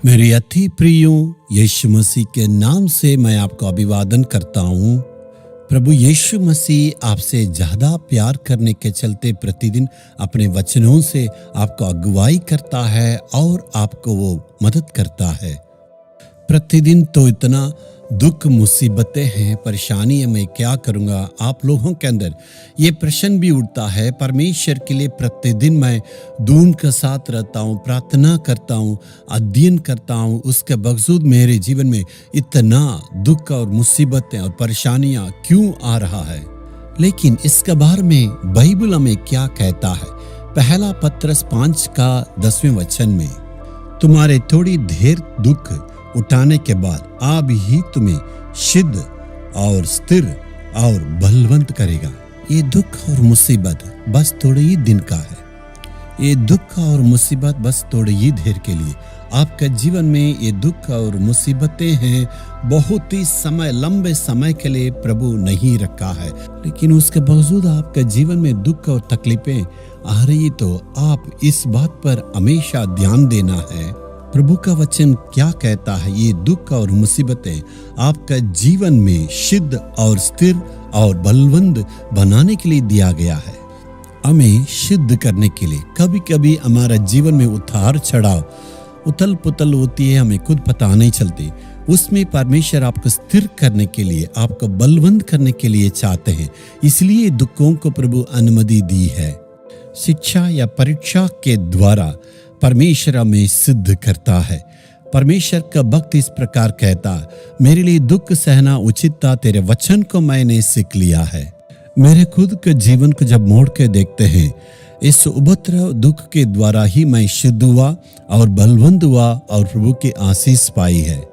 मेरे अति प्रियों, यीशु मसीह के नाम से मैं आपको अभिवादन करता हूँ। प्रभु यीशु मसीह आपसे ज़्यादा प्यार करने के चलते प्रतिदिन अपने वचनों से आपको अगुवाई करता है और आपको वो मदद करता है। प्रतिदिन तो इतना दुख मुसीबतें हैं, परेशानी है, मैं क्या करूँगा। आप लोगों के अंदर ये प्रश्न भी उठता है। परमेश्वर के लिए प्रतिदिन मैं ढूंढ के साथ रहता हूँ, प्रार्थना करता हूँ, अध्ययन करता हूँ, उसके बावजूद मेरे जीवन में इतना दुख और मुसीबतें और परेशानियाँ क्यों आ रहा है। लेकिन इसके बारे में बाइबल हमें क्या कहता है। पहला पत्रस 5:10 में, तुम्हारे थोड़ी देर दुख उठाने के बाद आप ही तुम्हें सिद्ध और स्थिर और बलवंत करेगा। ये दुख और मुसीबत बस थोड़े ही दिन का है। ये दुख और मुसीबत बस थोड़े ही देर के लिए। आपके जीवन में ये दुख और मुसीबतें हैं, बहुत ही समय, लंबे समय के लिए प्रभु नहीं रखा है। लेकिन उसके बावजूद आपके जीवन में दुख और तकलीफें आ रही, तो आप इस बात पर हमेशा ध्यान देना है। प्रभु का वचन क्या कहता है। ये दुख और मुसीबतें आपका जीवन में सिद्ध और स्थिर और बलवंत बनाने के लिए दिया गया है, हमें सिद्ध करने के लिए। कभी कभी हमारा जीवन में उतार चढ़ाव, उथल पुथल होती है, हमें खुद पता नहीं चलती। उसमें परमेश्वर आपको स्थिर करने के लिए, आपको बलवंत करने के लिए चाहते हैं। इसलिए दुखों को प्रभु अनुमति दी है। शिक्षा या परीक्षा के द्वारा परमेश्वर हमें सिद्ध करता है। परमेश्वर का भक्त इस प्रकार कहता, मेरे लिए दुख सहना उचित था, तेरे वचन को मैंने सीख लिया है। मेरे खुद के जीवन को जब मोड़ के देखते हैं, इस उपद्रव दुख के द्वारा ही मैं सिद्ध हुआ और बलवंत हुआ और प्रभु की आशीष पाई है।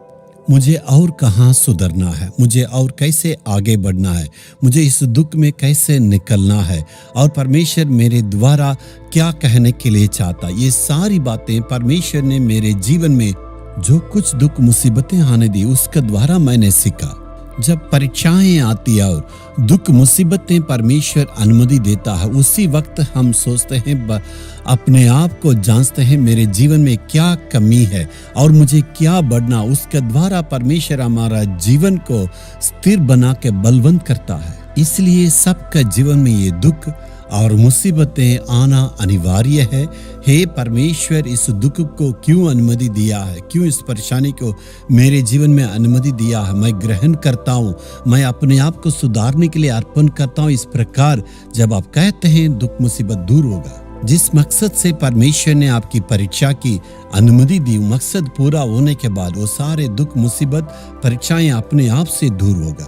मुझे और कहाँ सुधरना है, मुझे और कैसे आगे बढ़ना है, मुझे इस दुख में कैसे निकलना है और परमेश्वर मेरे द्वारा क्या कहने के लिए चाहता। ये सारी बातें परमेश्वर ने मेरे जीवन में जो कुछ दुख मुसीबतें आने दी, उसके द्वारा मैंने सीखा। जब परीक्षाएं आती है और दुख मुसीबतें परमेश्वर अनुमति देता है, उसी वक्त हम सोचते हैं, अपने आप को जांचते हैं, मेरे जीवन में क्या कमी है और मुझे क्या बढ़ना। उसके द्वारा परमेश्वर हमारा जीवन को स्थिर बना के बलवंत करता है। इसलिए सबका जीवन में ये दुख और मुसीबतें आना अनिवार्य है। हे परमेश्वर, इस दुख को क्यों अनुमति दिया है, क्यों इस परेशानी को मेरे जीवन में अनुमति दिया है। मैं ग्रहण करता हूँ, मैं अपने आप को सुधारने के लिए अर्पण करता हूँ। इस प्रकार जब आप कहते हैं, दुख मुसीबत दूर होगा। जिस मकसद से परमेश्वर ने आपकी परीक्षा की अनुमति दी, मकसद पूरा होने के बाद वो सारे दुख मुसीबत परीक्षाएं अपने आप से दूर होगा।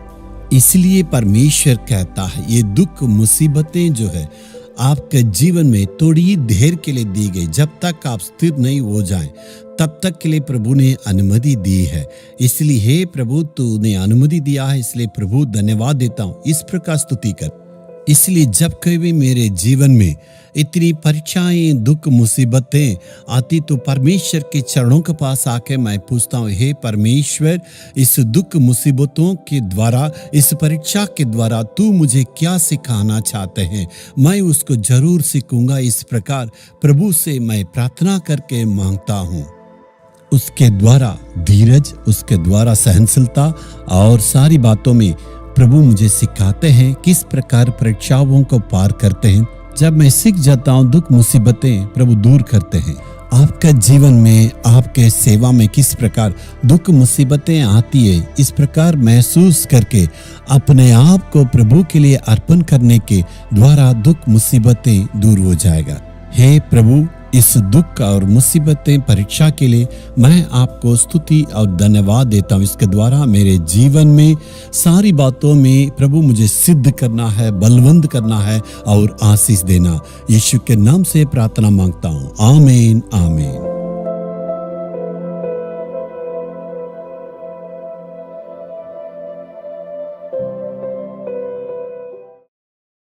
इसलिए परमेश्वर कहता है, ये दुख मुसीबतें जो है आपके जीवन में थोड़ी देर के लिए दी गई। जब तक आप स्थिर नहीं हो जाएं, तब तक के लिए प्रभु ने अनुमति दी है। इसलिए हे प्रभु, तूने अनुमति दिया है, इसलिए प्रभु धन्यवाद देता हूँ। इस प्रकार स्तुति कर। इसलिए जब कभी मेरे जीवन में इतनी परीक्षाएं, दुख, मुसीबतें आती, तो परमेश्वर के चरणों के पास आके मैं पूछता हूँ, हे परमेश्वर, इस दुख मुसीबतों के द्वारा, इस परीक्षा के द्वारा तू मुझे क्या सिखाना चाहते हैं, मैं उसको जरूर सीखूंगा। इस प्रकार प्रभु से मैं प्रार्थना करके मांगता हूँ। उसके द्वारा धीरज, उसके द्वारा सहनशीलता और सारी बातों में प्रभु मुझे सिखाते हैं किस प्रकार परीक्षाओं को पार करते हैं। जब मैं सीख जाता हूँ, दुख मुसीबतें प्रभु दूर करते हैं। आपका जीवन में, आपके सेवा में किस प्रकार दुख मुसीबतें आती है, इस प्रकार महसूस करके अपने आप को प्रभु के लिए अर्पण करने के द्वारा दुख मुसीबतें दूर हो जाएगा। हे प्रभु, इस दुख और मुसीबतें परीक्षा के लिए मैं आपको स्तुति और धन्यवाद देता हूँ। इसके द्वारा मेरे जीवन में सारी बातों में प्रभु मुझे सिद्ध करना है, बलवंत करना है और आशीष देना। यीशु के नाम से प्रार्थना मांगता हूँ। आमीन, आमीन।